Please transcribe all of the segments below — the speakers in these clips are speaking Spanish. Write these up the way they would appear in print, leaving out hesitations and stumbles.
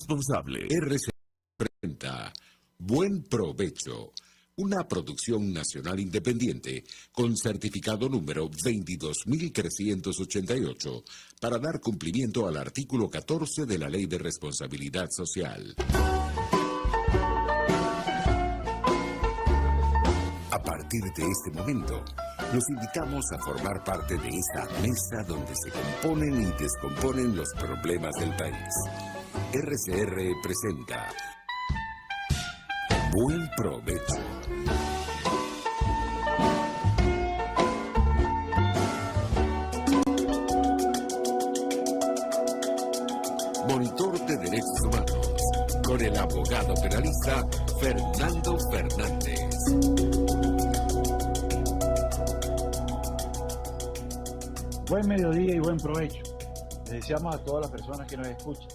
responsable. RC presenta Buen Provecho, una producción nacional independiente con certificado número 22.388 para dar cumplimiento al artículo 14 de la Ley de Responsabilidad Social. A partir de este momento, los invitamos a formar parte de esta mesa donde se componen y descomponen los problemas del país. RCR presenta Buen Provecho. Monitor de Derechos Humanos, con el abogado penalista Fernando Fernández. Buen mediodía y buen provecho. Les deseamos a todas las personas que nos escuchan.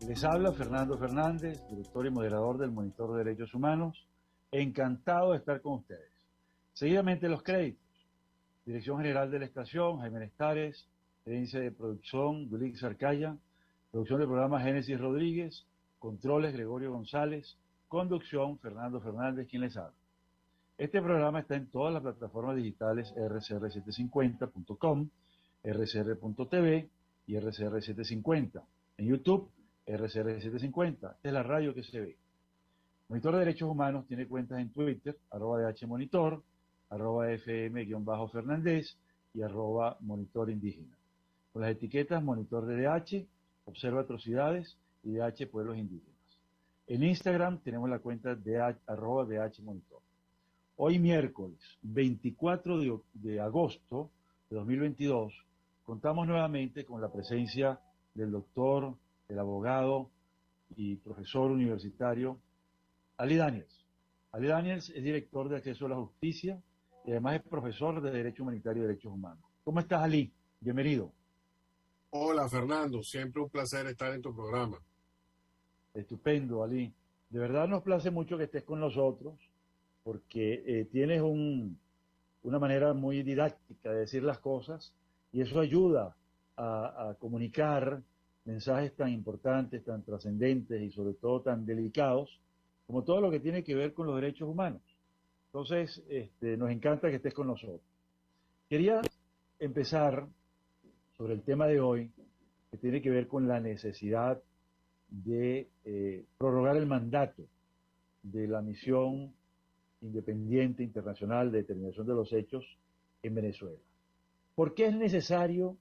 Les habla Fernando Fernández, director y moderador del Monitor de Derechos Humanos. Encantado de estar con ustedes. Seguidamente los créditos. Dirección General de la Estación, Jaime Nestares. Gerencia de Producción, Dulix Arcaya. Producción del programa, Génesis Rodríguez. Controles, Gregorio González. Conducción, Fernando Fernández, quien les habla. Este programa está en todas las plataformas digitales rcr750.com, rcr.tv y rcr750. En YouTube, rcr750. Esta es la radio que se ve. Monitor de Derechos Humanos tiene cuentas en Twitter, @dhmonitor, @fm_Fernández y @monitor indígena. Con las etiquetas Monitor de DH, Observa Atrocidades y DH Pueblos Indígenas. En Instagram tenemos la cuenta de @dhmonitor. Hoy miércoles 24 de agosto de 2022 contamos nuevamente con la presencia del doctor, el abogado y profesor universitario Ali Daniels. Ali Daniels es director de Acceso a la Justicia y además es profesor de Derecho Humanitario y Derechos Humanos. ¿Cómo estás, Ali? Bienvenido. Hola, Fernando. Siempre un placer estar en tu programa. Estupendo, Ali. De verdad nos place mucho que estés con nosotros porque tienes una manera muy didáctica de decir las cosas y eso ayuda a comunicar mensajes tan importantes, tan trascendentes y sobre todo tan delicados como todo lo que tiene que ver con los derechos humanos. Entonces, nos encanta que estés con nosotros. Quería empezar sobre el tema de hoy, que tiene que ver con la necesidad de prorrogar el mandato de la misión independiente internacional de determinación de los hechos en Venezuela. ¿Por qué es necesario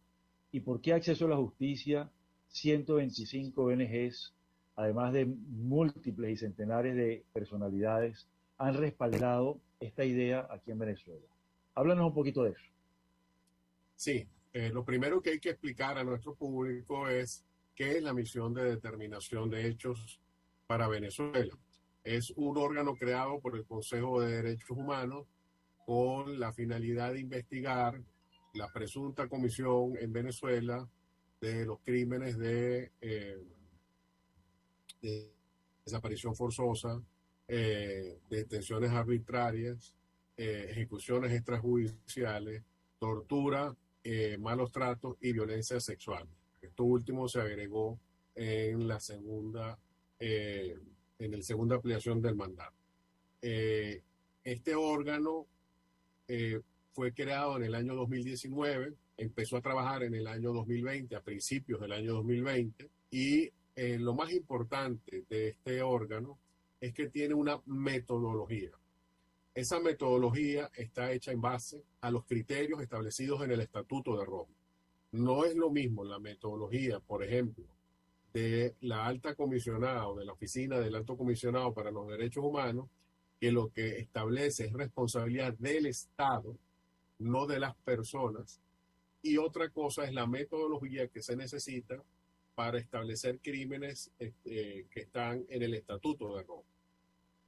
y por qué Acceso a la Justicia, 125 ONGs, además de múltiples y centenares de personalidades, han respaldado esta idea aquí en Venezuela? Háblanos un poquito de eso. Sí, lo primero que hay que explicar a nuestro público es qué es la misión de determinación de hechos para Venezuela. Es un órgano creado por el Consejo de Derechos Humanos con la finalidad de investigar la presunta comisión en Venezuela de los crímenes de desaparición forzosa, detenciones arbitrarias, ejecuciones extrajudiciales, tortura, malos tratos y violencia sexual. Esto último se agregó en la segunda ampliación del mandato. Este órgano fue creado en el año 2019, empezó a trabajar en el año 2020, a principios del año 2020, y lo más importante de este órgano es que tiene una metodología. Esa metodología está hecha en base a los criterios establecidos en el Estatuto de Roma. No es lo mismo la metodología, por ejemplo, de la alta comisionada o de la oficina del alto comisionado para los derechos humanos, que lo que establece es responsabilidad del Estado, no de las personas, y otra cosa es la metodología que se necesita para establecer crímenes que están en el Estatuto de Roma.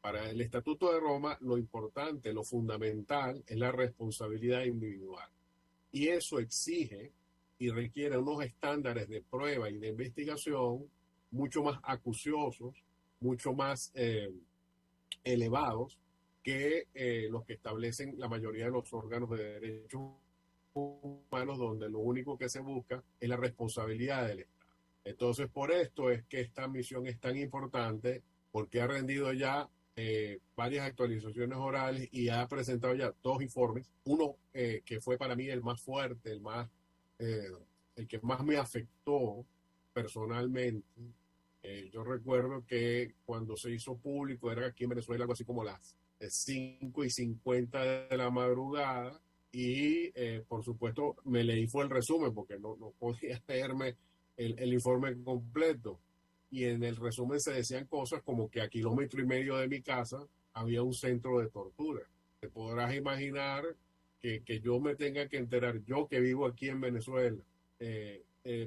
Para el Estatuto de Roma, lo importante, lo fundamental, es la responsabilidad individual. Y eso exige y requiere unos estándares de prueba y de investigación mucho más acuciosos, mucho más elevados que los que establecen la mayoría de los órganos de derechos humanos, donde lo único que se busca es la responsabilidad del Estado. Entonces, por esto es que esta misión es tan importante, porque ha rendido ya varias actualizaciones orales y ha presentado ya 2 informes. Uno que fue para mí el más fuerte, el que más me afectó personalmente. Yo recuerdo que cuando se hizo público era aquí en Venezuela algo así como las 5:50 de la madrugada y por supuesto me leí fue el resumen porque no podía leerme el informe completo. Y en el resumen se decían cosas como que a 1,5 kilómetros de mi casa había un centro de tortura. Te podrás imaginar que yo me tenga que enterar, yo que vivo aquí en Venezuela,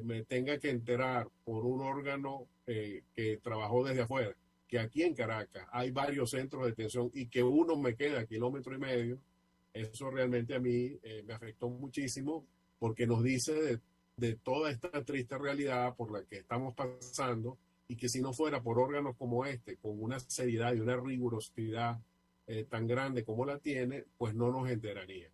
me tenga que enterar por un órgano que trabajó desde afuera, que aquí en Caracas hay varios centros de detención y que uno me queda a 1,5 kilómetros, eso realmente a mí me afectó muchísimo porque nos dice de toda esta triste realidad por la que estamos pasando y que si no fuera por órganos como este, con una seriedad y una rigurosidad tan grande como la tiene, pues no nos enteraría.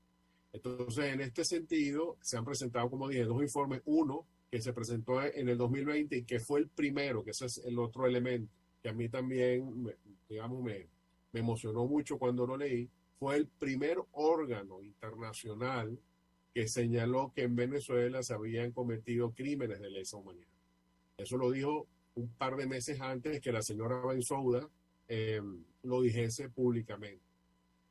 Entonces, en este sentido, se han presentado, como dije, 2 informes. Uno que se presentó en el 2020 y que fue el primero, que ese es el otro elemento, que a mí también, digamos, me emocionó mucho cuando lo leí, fue el primer órgano internacional que señaló que en Venezuela se habían cometido crímenes de lesa humanidad. Eso lo dijo un par de meses antes que la señora Bensouda lo dijese públicamente.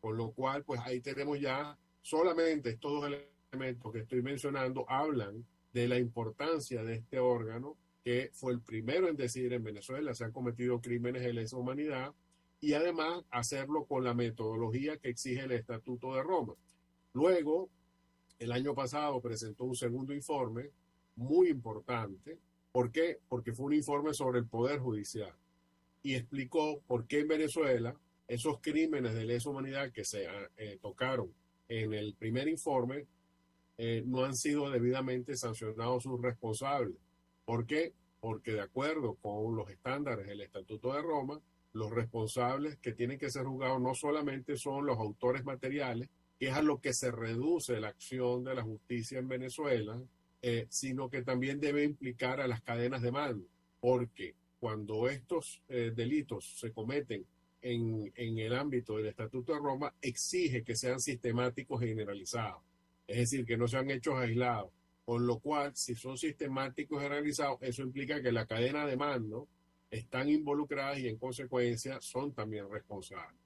Con lo cual, pues ahí tenemos ya solamente estos 2 elementos que estoy mencionando hablan de la importancia de este órgano, que fue el primero en decir en Venezuela se han cometido crímenes de lesa humanidad y además hacerlo con la metodología que exige el Estatuto de Roma. Luego, el año pasado presentó un segundo informe muy importante. ¿Por qué? Porque fue un informe sobre el Poder Judicial y explicó por qué en Venezuela esos crímenes de lesa humanidad que se tocaron en el primer informe no han sido debidamente sancionados sus responsables. ¿Por qué? Porque de acuerdo con los estándares del Estatuto de Roma, los responsables que tienen que ser juzgados no solamente son los autores materiales, que es a lo que se reduce la acción de la justicia en Venezuela, sino que también debe implicar a las cadenas de mando, porque cuando estos delitos se cometen en el ámbito del Estatuto de Roma, exige que sean sistemáticos y generalizados, es decir, que no sean hechos aislados, con lo cual, si son sistemáticos y generalizados, eso implica que la cadena de mando están involucradas y en consecuencia son también responsables.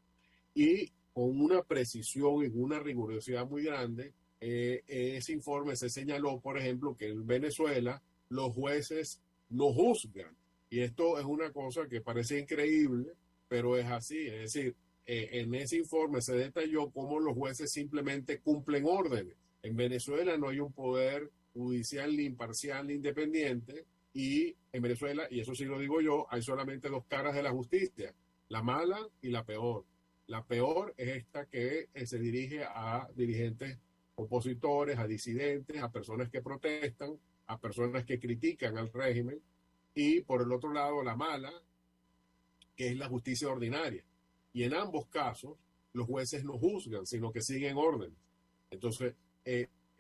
Y con una precisión y una rigurosidad muy grande, ese informe se señaló, por ejemplo, que en Venezuela los jueces no juzgan. Y esto es una cosa que parece increíble, pero es así. Es decir, en ese informe se detalló cómo los jueces simplemente cumplen órdenes. En Venezuela no hay un poder judicial ni imparcial ni independiente, y en Venezuela, y eso sí lo digo yo, hay solamente 2 caras de la justicia, la mala y la peor. La peor es esta que se dirige a dirigentes opositores, a disidentes, a personas que protestan, a personas que critican al régimen, y por el otro lado la mala, que es la justicia ordinaria. Y en ambos casos, los jueces no juzgan, sino que siguen órdenes. Entonces,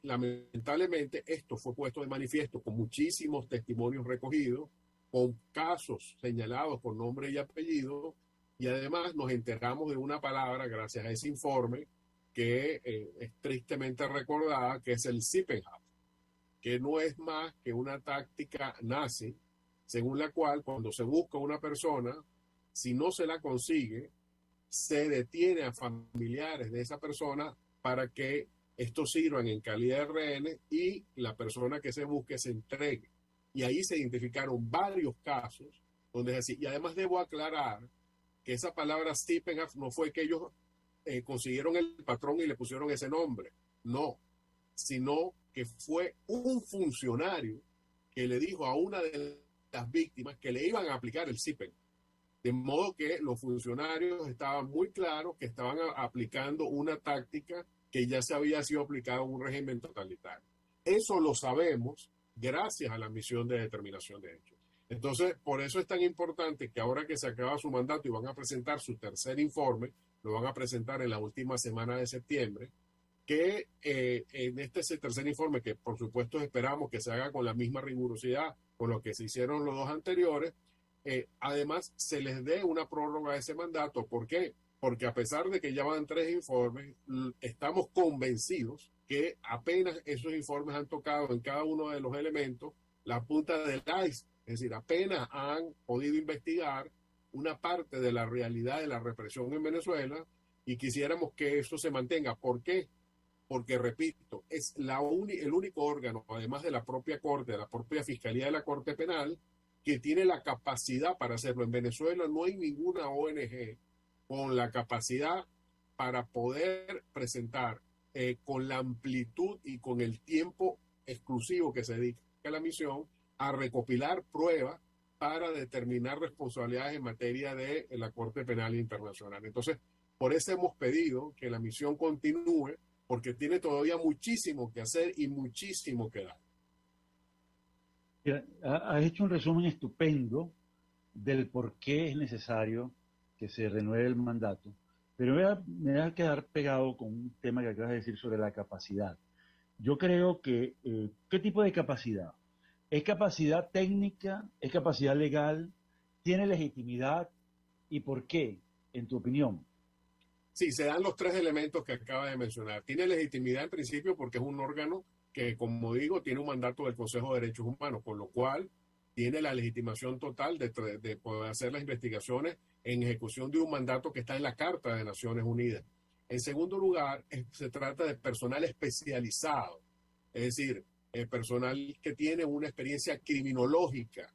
lamentablemente, esto fue puesto de manifiesto con muchísimos testimonios recogidos, con casos señalados por nombre y apellido, y además nos enteramos de una palabra, gracias a ese informe, que es tristemente recordada, que es el Sippenhaft, que no es más que una táctica nazi, según la cual cuando se busca una persona, si no se la consigue, se detiene a familiares de esa persona para que estos sirvan en calidad de rehenes y la persona que se busque se entregue. Y ahí se identificaron varios casos donde es así. Y además debo aclarar que esa palabra Sippenhaft no fue que ellos consiguieron el patrón y le pusieron ese nombre, no, sino que fue un funcionario que le dijo a una de las víctimas que le iban a aplicar el Sippenhaft. De modo que los funcionarios estaban muy claros que estaban aplicando una táctica que ya se había sido aplicada en un régimen totalitario. Eso lo sabemos gracias a la misión de determinación de hechos. Entonces, por eso es tan importante que ahora que se acaba su mandato y van a presentar su tercer informe, lo van a presentar en la última semana de septiembre, que en este tercer informe, que por supuesto esperamos que se haga con la misma rigurosidad con lo que se hicieron los dos anteriores, además se les dé una prórroga a ese mandato. ¿Por qué? Porque a pesar de que ya van 3 informes, estamos convencidos que apenas esos informes han tocado en cada uno de los elementos la punta del iceberg, es decir, apenas han podido investigar una parte de la realidad de la represión en Venezuela, y quisiéramos que eso se mantenga. ¿Por qué? Porque, repito, es el único órgano, además de la propia Corte, de la propia Fiscalía de la Corte Penal, que tiene la capacidad para hacerlo. En Venezuela no hay ninguna ONG con la capacidad para poder presentar con la amplitud y con el tiempo exclusivo que se dedica a la misión a recopilar pruebas para determinar responsabilidades en materia de la Corte Penal Internacional. Entonces, por eso hemos pedido que la misión continúe, porque tiene todavía muchísimo que hacer y muchísimo que dar. Has hecho un resumen estupendo del por qué es necesario que se renueve el mandato, pero me voy a quedar pegado con un tema que acabas de decir sobre la capacidad. Yo creo que, ¿qué tipo de capacidad? ¿Es capacidad técnica? ¿Es capacidad legal? ¿Tiene legitimidad? ¿Y por qué, en tu opinión? Sí, se dan los 3 elementos que acaba de mencionar. Tiene legitimidad en principio porque es un órgano que, como digo, tiene un mandato del Consejo de Derechos Humanos, con lo cual tiene la legitimación total de poder hacer las investigaciones en ejecución de un mandato que está en la Carta de Naciones Unidas. En segundo lugar, se trata de personal especializado, es decir, personal que tiene una experiencia criminológica,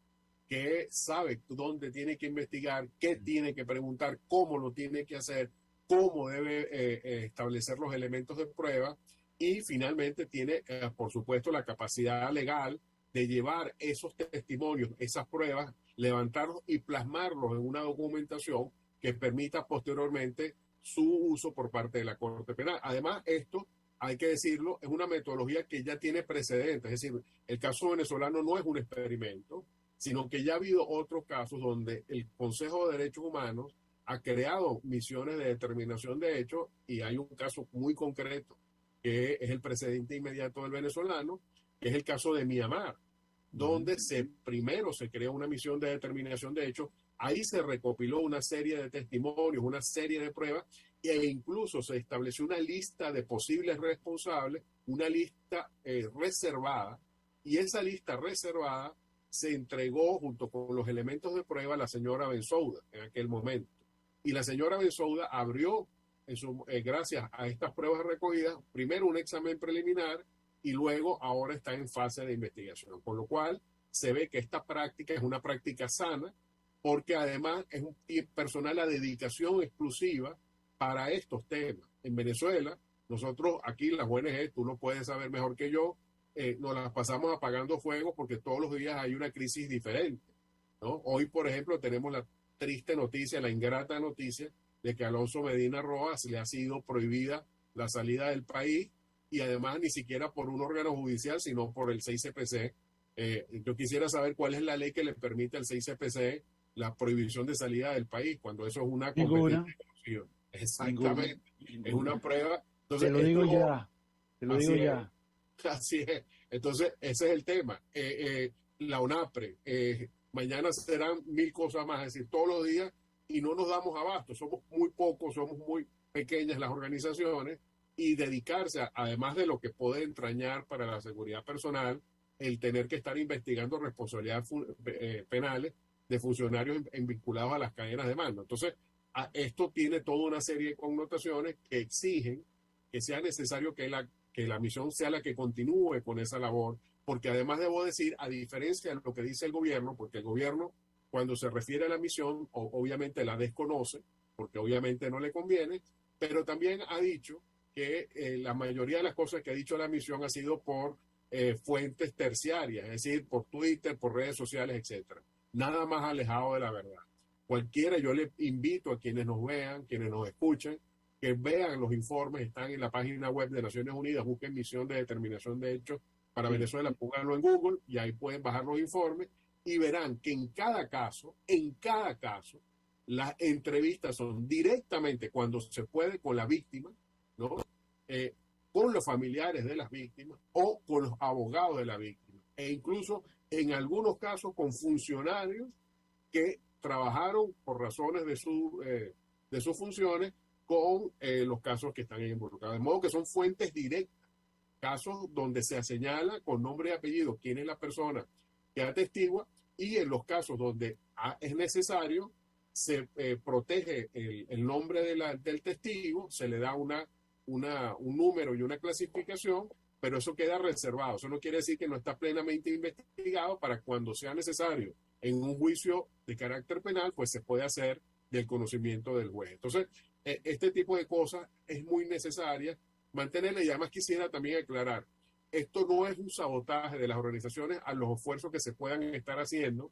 que sabe dónde tiene que investigar, qué tiene que preguntar, cómo lo tiene que hacer, cómo debe establecer los elementos de prueba, y finalmente tiene, por supuesto, la capacidad legal de llevar esos testimonios, esas pruebas, levantarlos y plasmarlos en una documentación que permita posteriormente su uso por parte de la Corte Penal. Además, esto, hay que decirlo, es una metodología que ya tiene precedentes, es decir, el caso venezolano no es un experimento, sino que ya ha habido otros casos donde el Consejo de Derechos Humanos ha creado misiones de determinación de hechos, y hay un caso muy concreto que es el precedente inmediato del venezolano, que es el caso de Myanmar, donde primero se creó una misión de determinación de hechos, ahí se recopiló una serie de testimonios, una serie de pruebas, e incluso se estableció una lista de posibles responsables, una lista reservada, y esa lista reservada se entregó junto con los elementos de prueba a la señora Bensouda en aquel momento. Y la señora Bensouda abrió, gracias a estas pruebas recogidas, primero un examen preliminar, y luego ahora está en fase de investigación. Con lo cual se ve que esta práctica es una práctica sana, porque además es un personal a dedicación exclusiva para estos temas. En Venezuela, nosotros aquí, las ONG, tú lo puedes saber mejor que yo, nos las pasamos apagando fuego porque todos los días hay una crisis diferente, ¿no? Hoy, por ejemplo, tenemos la triste noticia, la ingrata noticia de que a Alonso Medina Rojas le ha sido prohibida la salida del país, y además ni siquiera por un órgano judicial, sino por el 6CPC. Yo quisiera saber cuál es la ley que le permite al 6CPC la prohibición de salida del país, cuando eso es una competencia exclusiva. Exactamente. Ninguna. Es una prueba. Entonces, te lo digo ya. Te lo digo ya. Así es. Entonces, ese es el tema. La UNAPRE, mañana serán 1000 cosas más, es decir, todos los días, y no nos damos abasto. Somos muy pocos, somos muy pequeñas las organizaciones, y dedicarse, además de lo que puede entrañar para la seguridad personal, el tener que estar investigando responsabilidades penales de funcionarios vinculados a las cadenas de mando. Entonces, esto tiene toda una serie de connotaciones que exigen que sea necesario que la misión sea la que continúe con esa labor, porque además debo decir, a diferencia de lo que dice el gobierno, porque el gobierno, cuando se refiere a la misión, obviamente la desconoce, porque obviamente no le conviene, pero también ha dicho que la mayoría de las cosas que ha dicho la misión ha sido por fuentes terciarias, es decir, por Twitter, por redes sociales, etcétera. Nada más alejado de la verdad. Cualquiera, yo le invito a quienes nos vean, quienes nos escuchen, que vean los informes, están en la página web de Naciones Unidas, busquen misión de determinación de hechos para Venezuela, pónganlo en Google y ahí pueden bajar los informes, y verán que en cada caso, las entrevistas son directamente, cuando se puede, con la víctima, ¿no? Con los familiares de las víctimas o con los abogados de la víctima. E incluso en algunos casos con funcionarios que trabajaron por razones de sus funciones con los casos que están involucrados. De modo que son fuentes directas, casos donde se señala con nombre y apellido quién es la persona que atestigua, y en los casos donde es necesario, se protege el nombre del testigo, se le da un número y una clasificación, pero eso queda reservado. Eso no quiere decir que no está plenamente investigado para cuando sea necesario en un juicio de carácter penal, pues se puede hacer del conocimiento del juez. Entonces, este tipo de cosas es muy necesaria mantenerla, y además quisiera también aclarar, esto no es un sabotaje de las organizaciones a los esfuerzos que se puedan estar haciendo,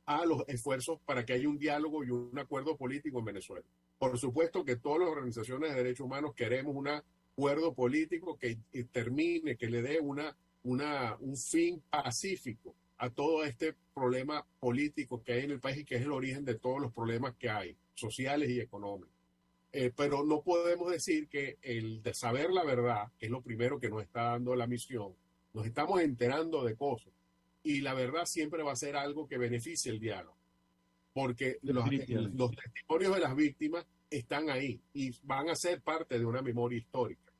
a los esfuerzos para que haya un diálogo y un acuerdo político en Venezuela. Por supuesto que todas las organizaciones de derechos humanos queremos un acuerdo político que termine, que le dé un fin pacífico a todo este problema político que hay en el país y que es el origen de todos los problemas que hay, sociales y económicos. Pero no podemos decir que el de saber la verdad, que es lo primero que nos está dando la misión, nos estamos enterando de cosas, y la verdad siempre va a ser algo que beneficie el diálogo, porque los testimonios de las víctimas están ahí y van a ser parte de una memoria histórica,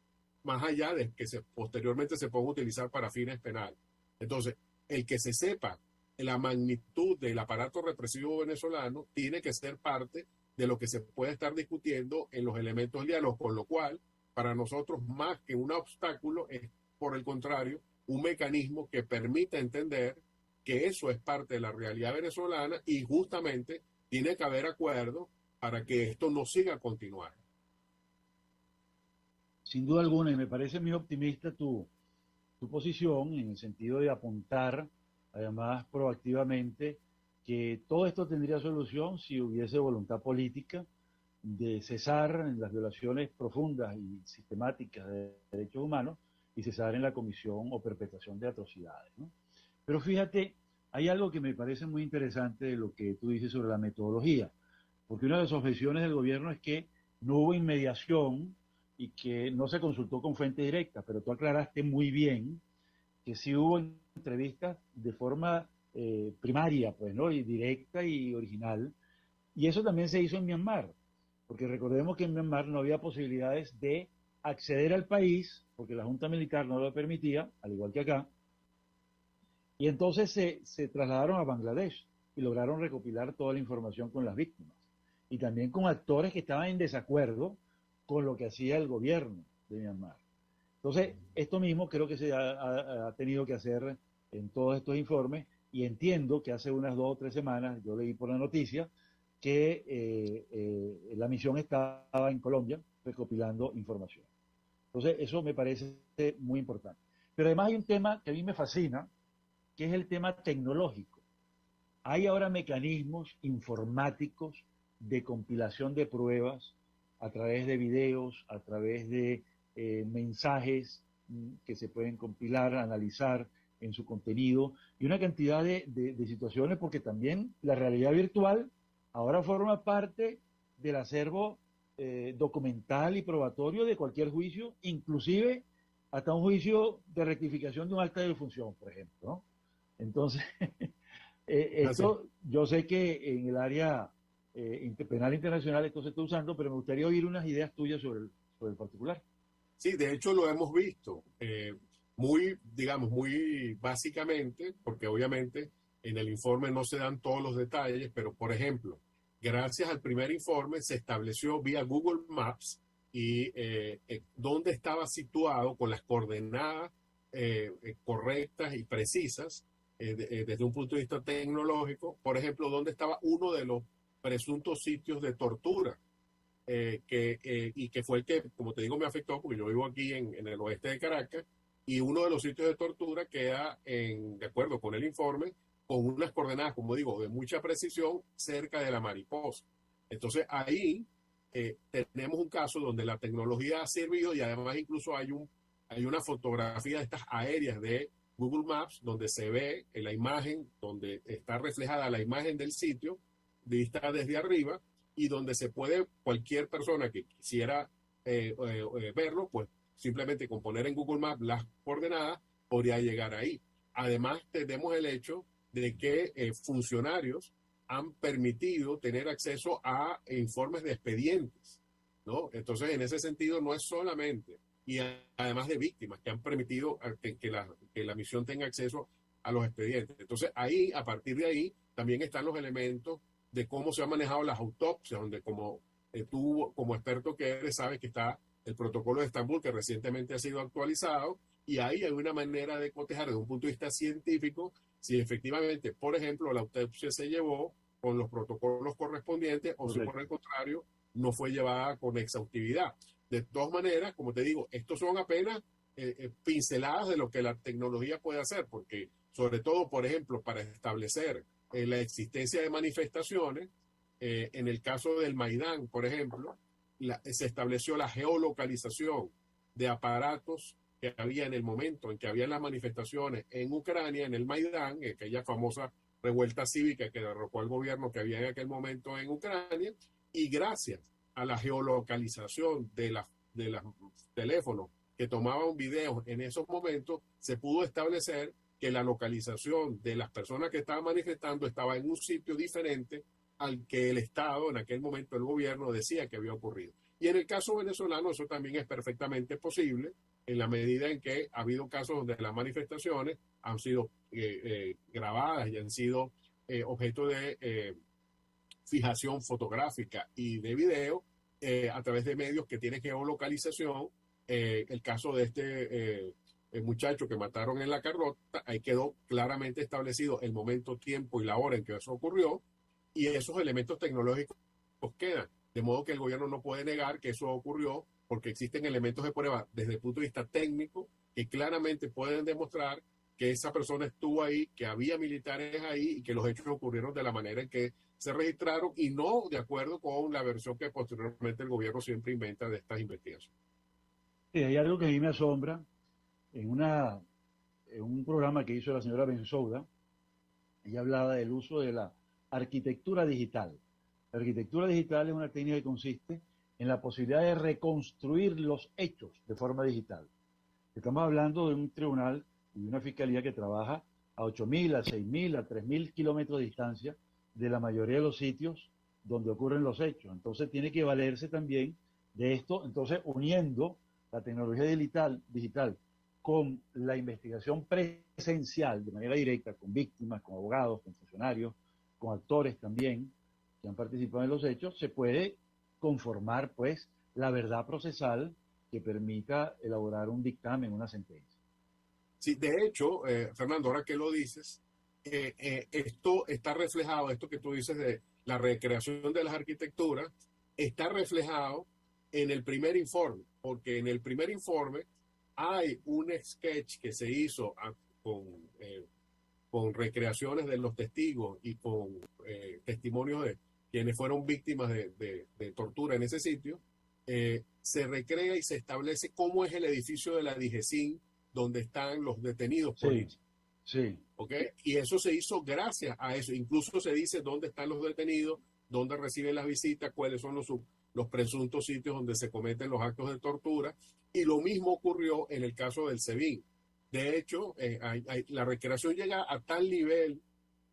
más allá de que posteriormente se puedan utilizar para fines penales. Entonces, el que se sepa la magnitud del aparato represivo venezolano tiene que ser parte de lo que se puede estar discutiendo en los elementos del diálogo, con lo cual, para nosotros, más que un obstáculo, es, por el contrario, un mecanismo que permita entender que eso es parte de la realidad venezolana, y justamente tiene que haber acuerdo para que esto no siga a continuar. Sin duda alguna, y me parece muy optimista tu posición en el sentido de apuntar, además proactivamente, que todo esto tendría solución si hubiese voluntad política de cesar en las violaciones profundas y sistemáticas de derechos humanos y cesar en la comisión o perpetración de atrocidades, ¿no? Pero fíjate, hay algo que me parece muy interesante de lo que tú dices sobre la metodología, porque una de las objeciones del gobierno es que no hubo inmediación y que no se consultó con fuente directa, pero tú aclaraste muy bien que sí hubo entrevistas de forma primaria, pues, ¿no? Y directa y original. Y eso también se hizo en Myanmar, porque recordemos que en Myanmar no había posibilidades de acceder al país, porque la Junta Militar no lo permitía, al igual que acá. Y entonces se trasladaron a Bangladesh y lograron recopilar toda la información con las víctimas. Y también con actores que estaban en desacuerdo con lo que hacía el gobierno de Myanmar. Entonces, esto mismo creo que se ha tenido que hacer en todos estos informes, y entiendo que hace unas 2 o 3 semanas yo leí por la noticia que la misión estaba en Colombia recopilando información. Entonces, eso me parece muy importante. Pero además hay un tema que a mí me fascina, que es el tema tecnológico. Hay ahora mecanismos informáticos de compilación de pruebas a través de videos, a través de mensajes que se pueden compilar, analizar en su contenido, y una cantidad de situaciones, porque también la realidad virtual ahora forma parte del acervo documental y probatorio de cualquier juicio, inclusive hasta un juicio de rectificación de un acta de defunción, por ejemplo, ¿no? Entonces, esto yo sé que en el área penal internacional esto se está usando, pero me gustaría oír unas ideas tuyas sobre el particular. Sí, de hecho lo hemos visto, muy, digamos, muy básicamente, porque obviamente en el informe no se dan todos los detalles, pero por ejemplo, gracias al primer informe se estableció vía Google Maps y dónde estaba situado con las coordenadas correctas y precisas desde un punto de vista tecnológico, por ejemplo, dónde estaba uno de los presuntos sitios de tortura. Y que fue el que, como te digo, me afectó, porque yo vivo aquí en el oeste de Caracas, y uno de los sitios de tortura queda, de acuerdo con el informe, con unas coordenadas, como digo, de mucha precisión, cerca de la Mariposa. Entonces ahí tenemos un caso donde la tecnología ha servido, y además incluso hay una fotografía de estas aéreas de Google Maps, donde se ve en la imagen, donde está reflejada la imagen del sitio, vista desde arriba, y donde se puede, cualquier persona que quisiera verlo, pues simplemente con poner en Google Maps las coordenadas podría llegar ahí. además tenemos el hecho de que funcionarios han permitido tener acceso a informes de expedientes, ¿no? Entonces, en ese sentido, no es solamente, y además de víctimas que han permitido que la misión tenga acceso a los expedientes. Entonces, ahí, a partir de ahí, también están los elementos de cómo se han manejado las autopsias, donde como tú, como experto que eres, sabes que está el protocolo de Estambul, que recientemente ha sido actualizado, y ahí hay una manera de cotejar desde un punto de vista científico si efectivamente, por ejemplo, la autopsia se llevó con los protocolos correspondientes o si por el contrario no fue llevada con exhaustividad. De todas maneras, como te digo, estos son apenas pinceladas de lo que la tecnología puede hacer, porque sobre todo, por ejemplo, para establecer la existencia de manifestaciones, en el caso del Maidán, por ejemplo, se estableció la geolocalización de aparatos que había en el momento en que había las manifestaciones en Ucrania, en el Maidán, aquella famosa revuelta cívica que derrocó al gobierno que había en aquel momento en Ucrania, y gracias a la geolocalización de los teléfonos que tomaban videos en esos momentos, se pudo establecer que la localización de las personas que estaban manifestando estaba en un sitio diferente al que el Estado, en aquel momento el gobierno, decía que había ocurrido. Y en el caso venezolano eso también es perfectamente posible, en la medida en que ha habido casos donde las manifestaciones han sido grabadas y han sido objeto de fijación fotográfica y de video a través de medios que tienen geolocalización. El caso de el muchacho que mataron en La Carlota, ahí quedó claramente establecido el momento, tiempo y la hora en que eso ocurrió, y esos elementos tecnológicos quedan. De modo que el gobierno no puede negar que eso ocurrió, porque existen elementos de prueba desde el punto de vista técnico que claramente pueden demostrar que esa persona estuvo ahí, que había militares ahí y que los hechos ocurrieron de la manera en que se registraron y no de acuerdo con la versión que posteriormente el gobierno siempre inventa de estas investigaciones. Sí, hay algo que a mí me asombra en un programa que hizo la señora Bensouda. Ella hablaba del uso de la arquitectura digital. La arquitectura digital es una técnica que consiste en la posibilidad de reconstruir los hechos de forma digital. Estamos hablando de un tribunal y una fiscalía que trabaja a 8.000, a 6.000, a 3.000 kilómetros de distancia de la mayoría de los sitios donde ocurren los hechos. Entonces tiene que valerse también de esto, entonces uniendo la tecnología digital con la investigación presencial de manera directa, con víctimas, con abogados, con funcionarios, con actores también que han participado en los hechos, se puede conformar pues la verdad procesal que permita elaborar un dictamen, una sentencia. Sí, de hecho, Fernando, ahora que lo dices, esto está reflejado, esto que tú dices de la recreación de las arquitecturas, está reflejado en el primer informe, porque en el primer informe hay un sketch que se hizo con recreaciones de los testigos y con testimonios de quienes fueron víctimas de tortura en ese sitio. Se recrea y se establece cómo es el edificio de la DIGESIN donde están los detenidos políticos. Sí. ¿Okay? Y eso se hizo gracias a eso. Incluso se dice dónde están los detenidos, dónde reciben las visitas, cuáles son los presuntos sitios donde se cometen los actos de tortura. Y lo mismo ocurrió en el caso del SEBIN. De hecho, la recreación llega a tal nivel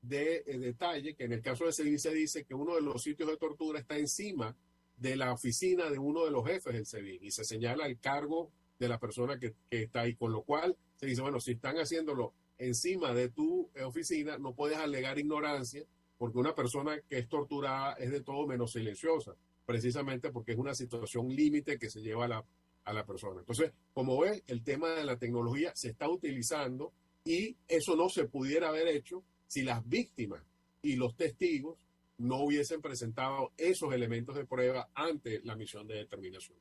de detalle que en el caso del SEBIN se dice que uno de los sitios de tortura está encima de la oficina de uno de los jefes del SEBIN y se señala el cargo de la persona que está ahí, con lo cual se dice, bueno, si están haciéndolo encima de tu oficina, no puedes alegar ignorancia, porque una persona que es torturada es de todo menos silenciosa, precisamente porque es una situación límite que se lleva a la persona. Entonces, como ves, el tema de la tecnología se está utilizando y eso no se pudiera haber hecho si las víctimas y los testigos no hubiesen presentado esos elementos de prueba ante la misión de determinación.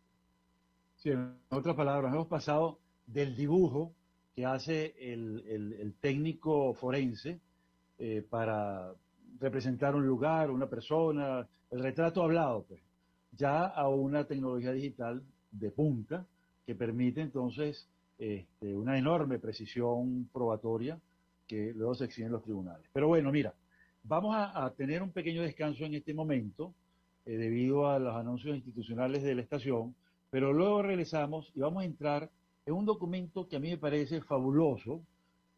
Sí, en otras palabras, hemos pasado del dibujo que hace el técnico forense para representar un lugar, una persona, el retrato hablado, pues, ya a una tecnología digital de punta que permite entonces una enorme precisión probatoria que luego se exhibe en los tribunales. Pero bueno, mira, vamos a tener un pequeño descanso en este momento debido a los anuncios institucionales de la estación, pero luego regresamos y vamos a entrar en un documento que a mí me parece fabuloso,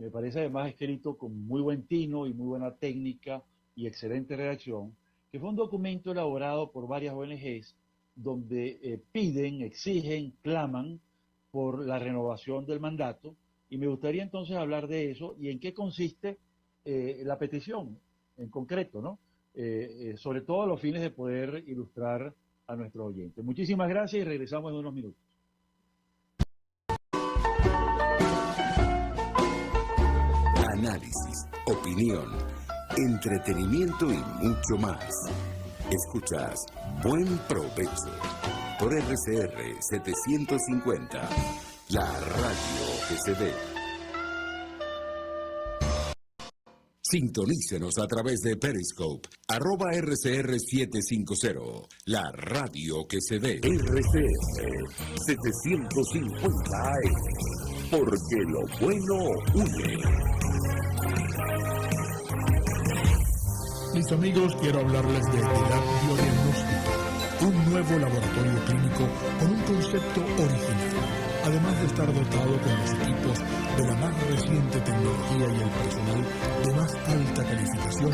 me parece además escrito con muy buen tino y muy buena técnica y excelente redacción, que fue un documento elaborado por varias ONGs donde piden, exigen, claman por la renovación del mandato, y me gustaría entonces hablar de eso y en qué consiste la petición en concreto, ¿no? Sobre todo a los fines de poder ilustrar a nuestros oyentes. Muchísimas gracias y regresamos en unos minutos. Análisis, opinión, entretenimiento y mucho más. Escuchas Buen Provecho por RCR 750, la radio que se ve. Sintonícenos a través de Periscope, @RCR750, la radio que se ve. RCR 750 AM, porque lo bueno une. Mis amigos, quiero hablarles de DILAB Biodiagnóstica, un nuevo laboratorio clínico con un concepto original. Además de estar dotado con los equipos de la más reciente tecnología y el personal de más alta calificación,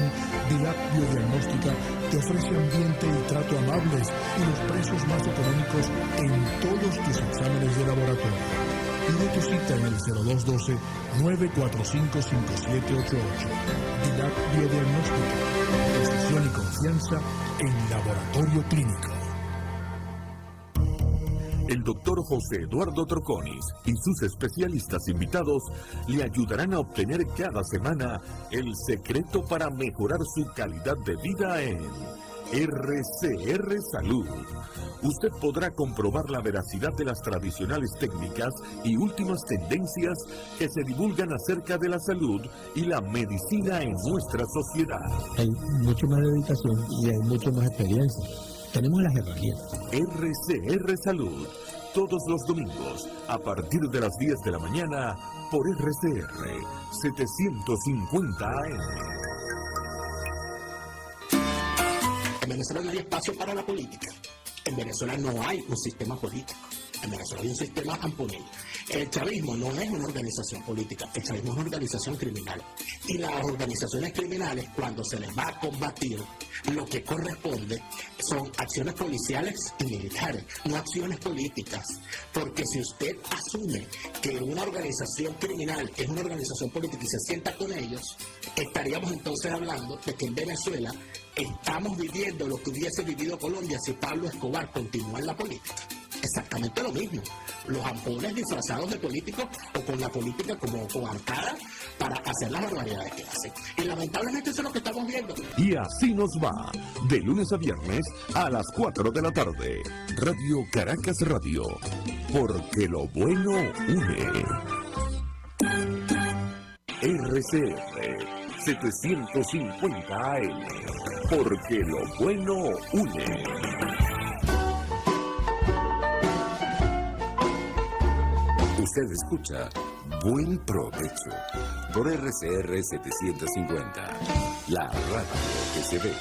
DILAB Biodiagnóstica te ofrece ambiente y trato amables y los precios más económicos en todos tus exámenes de laboratorio. Pide tu cita en el 0212-945-5788. DILAB Biodiagnóstica, precisión y confianza en laboratorio clínico. El doctor José Eduardo Troconis y sus especialistas invitados le ayudarán a obtener cada semana el secreto para mejorar su calidad de vida en RCR Salud. Usted podrá comprobar la veracidad de las tradicionales técnicas y últimas tendencias que se divulgan acerca de la salud y la medicina en nuestra sociedad. Hay mucho más dedicación y hay mucho más experiencia. Tenemos las herramientas. RCR Salud, todos los domingos, a partir de las 10 de la mañana, por RCR 750 AM. En Venezuela no hay espacio para la política. En Venezuela no hay un sistema político. En Venezuela hay un sistema amponil. El chavismo no es una organización política, el chavismo es una organización criminal. Y las organizaciones criminales, cuando se les va a combatir, lo que corresponde son acciones policiales y militares, no acciones políticas. Porque si usted asume que una organización criminal es una organización política y se sienta con ellos, estaríamos entonces hablando de que en Venezuela estamos viviendo lo que hubiese vivido Colombia si Pablo Escobar continúa en la política. Exactamente lo mismo. Los ampones disfrazados de políticos o con la política como coartada para hacer las barbaridades que hacen. Y lamentablemente eso es lo que estamos viendo. Y así nos va, de lunes a viernes a las 4 de la tarde. Radio Caracas Radio, porque lo bueno une. RCR 750 AM, porque lo bueno une. Usted escucha Buen Provecho por RCR 750, la radio que se ve.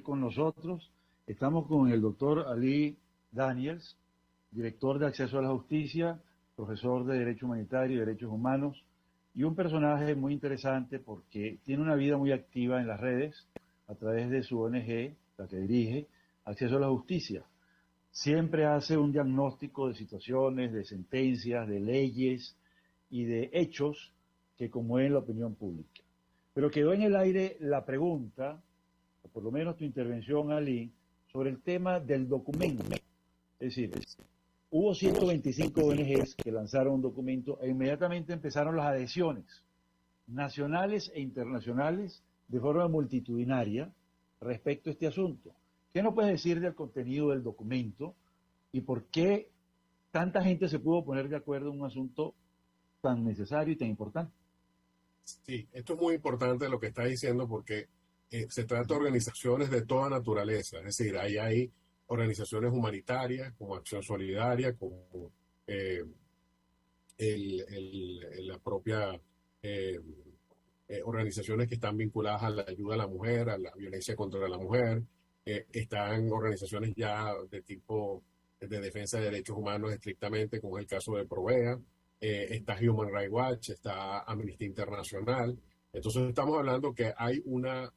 Con nosotros estamos con el doctor Ali Daniels, director de Acceso a la Justicia, profesor de Derecho Humanitario y Derechos Humanos, y un personaje muy interesante porque tiene una vida muy activa en las redes a través de su ONG, la que dirige, Acceso a la Justicia. Siempre hace un diagnóstico de situaciones, de sentencias, de leyes y de hechos que conmueven la opinión pública. Pero quedó en el aire la pregunta, o por lo menos tu intervención, Ali, sobre el tema del documento. Es decir, hubo 125 ONGs que lanzaron un documento e inmediatamente empezaron las adhesiones nacionales e internacionales de forma multitudinaria respecto a este asunto. ¿Qué nos puedes decir del contenido del documento y por qué tanta gente se pudo poner de acuerdo en un asunto tan necesario y tan importante? Sí, esto es muy importante lo que está diciendo porque se trata de organizaciones de toda naturaleza, es decir, ahí hay organizaciones humanitarias como Acción Solidaria, como la propia organizaciones que están vinculadas a la ayuda a la mujer, a la violencia contra la mujer. Están organizaciones ya de tipo de defensa de derechos humanos estrictamente, como es el caso de Provea, está Human Rights Watch, está Amnistía Internacional. Entonces estamos hablando que hay una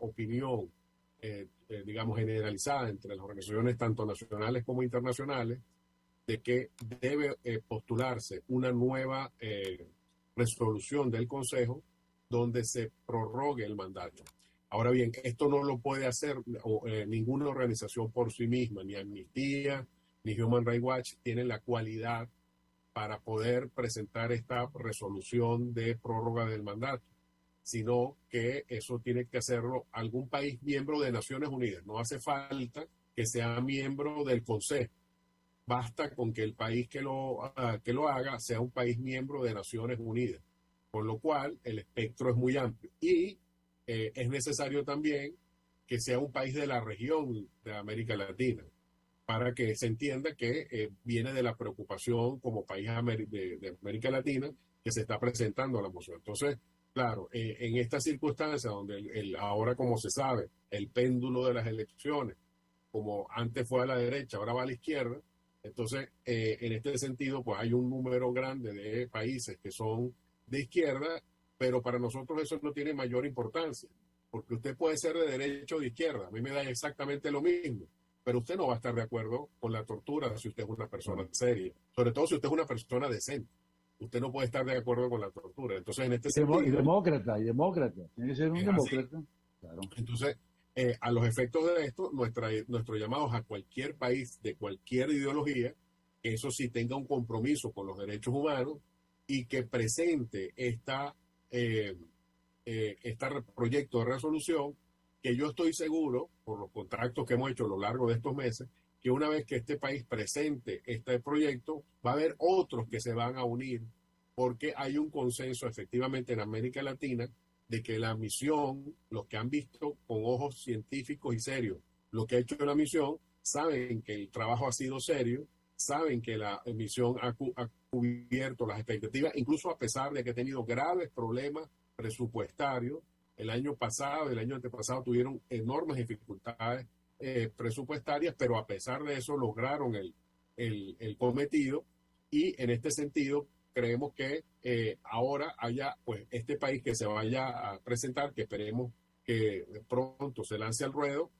opinión, digamos, generalizada entre las organizaciones tanto nacionales como internacionales, de que debe postularse una nueva resolución del Consejo donde se prorrogue el mandato. Ahora bien, esto no lo puede hacer ninguna organización por sí misma, ni Amnistía, ni Human Rights Watch tienen la cualidad para poder presentar esta resolución de prórroga del mandato, sino que eso tiene que hacerlo algún país miembro de Naciones Unidas. No hace falta que sea miembro del Consejo. Basta con que el país que lo haga sea un país miembro de Naciones Unidas, con lo cual el espectro es muy amplio. Y es necesario también que sea un país de la región de América Latina, para que se entienda que viene de la preocupación como país de América Latina que se está presentando a la moción. Entonces, claro, en estas circunstancias donde ahora, como se sabe, el péndulo de las elecciones, como antes fue a la derecha, ahora va a la izquierda, entonces en este sentido, pues hay un número grande de países que son de izquierda, pero para nosotros eso no tiene mayor importancia, porque usted puede ser de derecha o de izquierda, a mí me da exactamente lo mismo, pero usted no va a estar de acuerdo con la tortura si usted es una persona seria, sobre todo si usted es una persona decente. Usted no puede estar de acuerdo con la tortura. Entonces, en este sentido... Y demócrata. Tiene que ser un demócrata. Claro. Entonces, a los efectos de esto, nuestro llamado a cualquier país de cualquier ideología, que eso sí tenga un compromiso con los derechos humanos y que presente este proyecto de resolución, que yo estoy seguro, por los contactos que hemos hecho a lo largo de estos meses, que una vez que este país presente este proyecto, va a haber otros que se van a unir, porque hay un consenso efectivamente en América Latina de que la misión, los que han visto con ojos científicos y serios lo que ha hecho la misión, saben que el trabajo ha sido serio, saben que la misión ha cubierto las expectativas, incluso a pesar de que ha tenido graves problemas presupuestarios. El año pasado, el año antepasado tuvieron enormes dificultades presupuestarias, pero a pesar de eso lograron el cometido, y en este sentido creemos que ahora haya pues este país que se vaya a presentar, que esperemos que pronto se lance al ruedo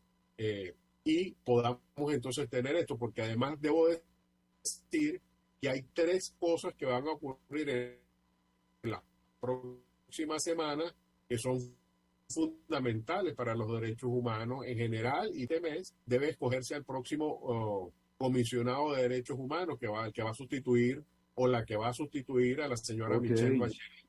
y podamos entonces tener esto, porque además debo decir que hay 3 cosas que van a ocurrir en la próxima semana que son fundamentales para los derechos humanos en general, y este mes debe escogerse al próximo comisionado de derechos humanos que va a sustituir o la que va a sustituir a la señora Michelle Bachelet.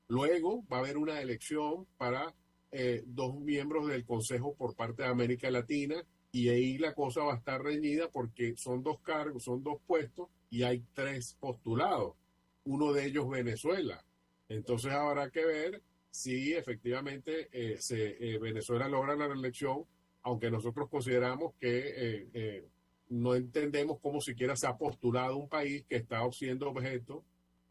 Luego va a haber una elección para 2 miembros del Consejo por parte de América Latina, y ahí la cosa va a estar reñida porque son 2 cargos, son 2 puestos y hay 3 postulados, uno de ellos Venezuela. Entonces habrá que ver si efectivamente Venezuela logra la reelección, aunque nosotros consideramos que no entendemos cómo siquiera se ha postulado un país que está siendo objeto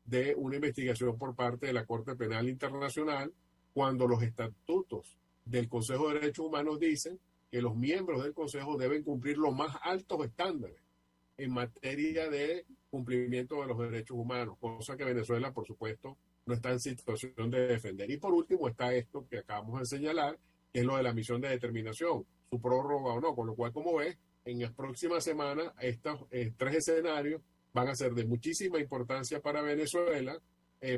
de una investigación por parte de la Corte Penal Internacional, cuando los estatutos del Consejo de Derechos Humanos dicen que los miembros del Consejo deben cumplir los más altos estándares en materia de cumplimiento de los derechos humanos, cosa que Venezuela, por supuesto, no está en situación de defender. Y por último está esto que acabamos de señalar, que es lo de la misión de determinación, su prórroga o no, con lo cual, como ves, en las próximas semanas estos 3 escenarios van a ser de muchísima importancia para Venezuela,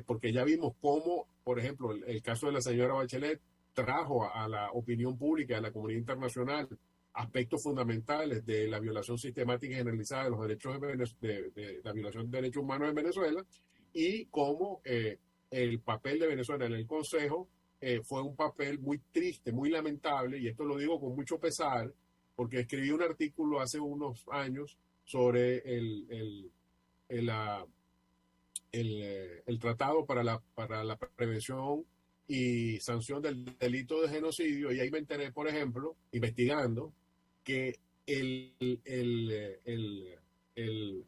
porque ya vimos cómo, por ejemplo, el caso de la señora Bachelet trajo a la opinión pública, a la comunidad internacional, aspectos fundamentales de la violación sistemática y generalizada de los derechos de la violación de derechos humanos en Venezuela, y cómo el papel de Venezuela en el Consejo fue un papel muy triste, muy lamentable, y esto lo digo con mucho pesar, porque escribí un artículo hace unos años sobre el tratado para la prevención y sanción del delito de genocidio, y ahí me enteré, por ejemplo, investigando, que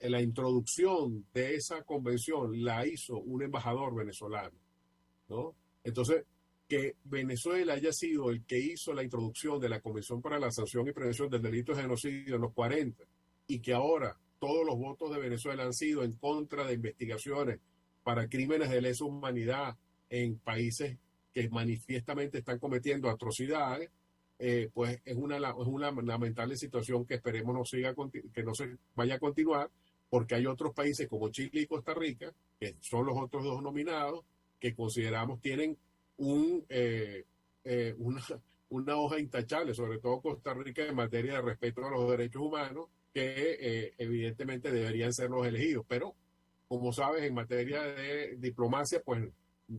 la introducción de esa convención la hizo un embajador venezolano, ¿no? Entonces, que Venezuela haya sido el que hizo la introducción de la Convención para la Sanción y Prevención del Delito de Genocidio en los 40, y que ahora todos los votos de Venezuela han sido en contra de investigaciones para crímenes de lesa humanidad en países que manifiestamente están cometiendo atrocidades, pues es una lamentable situación que esperemos que no se vaya a continuar, porque hay otros países como Chile y Costa Rica, que son los otros dos nominados, que consideramos tienen una hoja intachable, sobre todo Costa Rica en materia de respeto a los derechos humanos, que evidentemente deberían ser los elegidos. Pero, como sabes, en materia de diplomacia, pues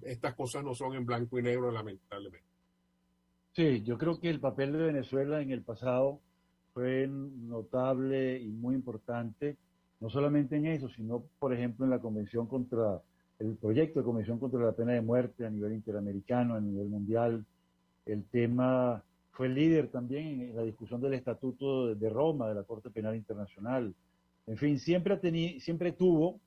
estas cosas no son en blanco y negro, lamentablemente. Sí, yo creo que el papel de Venezuela en el pasado fue notable y muy importante, no solamente en eso, sino, por ejemplo, en la Convención contra el proyecto de Convención contra la Pena de Muerte a nivel interamericano, a nivel mundial. El tema fue líder también en la discusión del Estatuto de Roma, de la Corte Penal Internacional. En fin, siempre tuvo,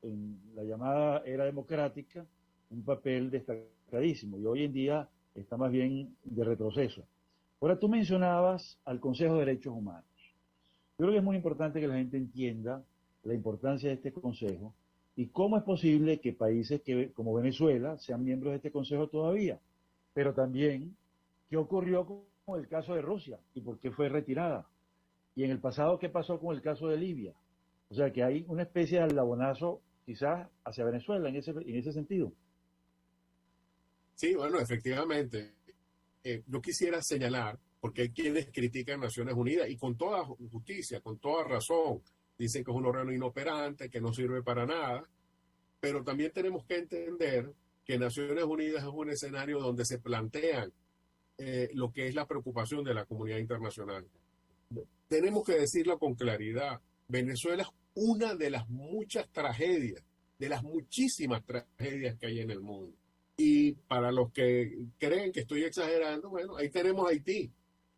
en la llamada era democrática, un papel destacadísimo, y hoy en día está más bien de retroceso. Ahora, tú mencionabas al Consejo de Derechos Humanos. Yo creo que es muy importante que la gente entienda la importancia de este Consejo y cómo es posible que países como Venezuela sean miembros de este Consejo todavía, pero también qué ocurrió con el caso de Rusia y por qué fue retirada. Y en el pasado, ¿qué pasó con el caso de Libia? O sea, que hay una especie de aldabonazo quizás hacia Venezuela en ese sentido. Sí, bueno, efectivamente. Yo quisiera señalar, porque hay quienes critican Naciones Unidas, y con toda justicia, con toda razón, dicen que es un órgano inoperante, que no sirve para nada, pero también tenemos que entender que Naciones Unidas es un escenario donde se plantean lo que es la preocupación de la comunidad internacional. Tenemos que decirlo con claridad, Venezuela es una de las muchas tragedias, de las muchísimas tragedias que hay en el mundo. Y para los que creen que estoy exagerando, bueno, ahí tenemos Haití.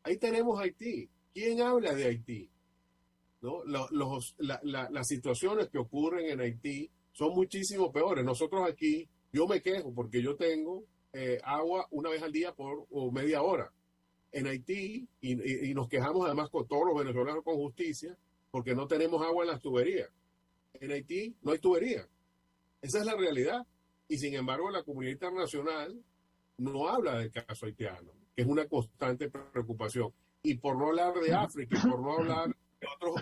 Ahí tenemos Haití. ¿Quién habla de Haití? ¿No? Las situaciones que ocurren en Haití son muchísimo peores. Nosotros aquí, yo me quejo porque yo tengo agua una vez al día o media hora. En Haití, y nos quejamos además con todos los venezolanos con justicia, porque no tenemos agua en las tuberías. En Haití no hay tubería. Esa es la realidad. Y sin embargo, la comunidad internacional no habla del caso haitiano, que es una constante preocupación. Y por no hablar de África, y por no hablar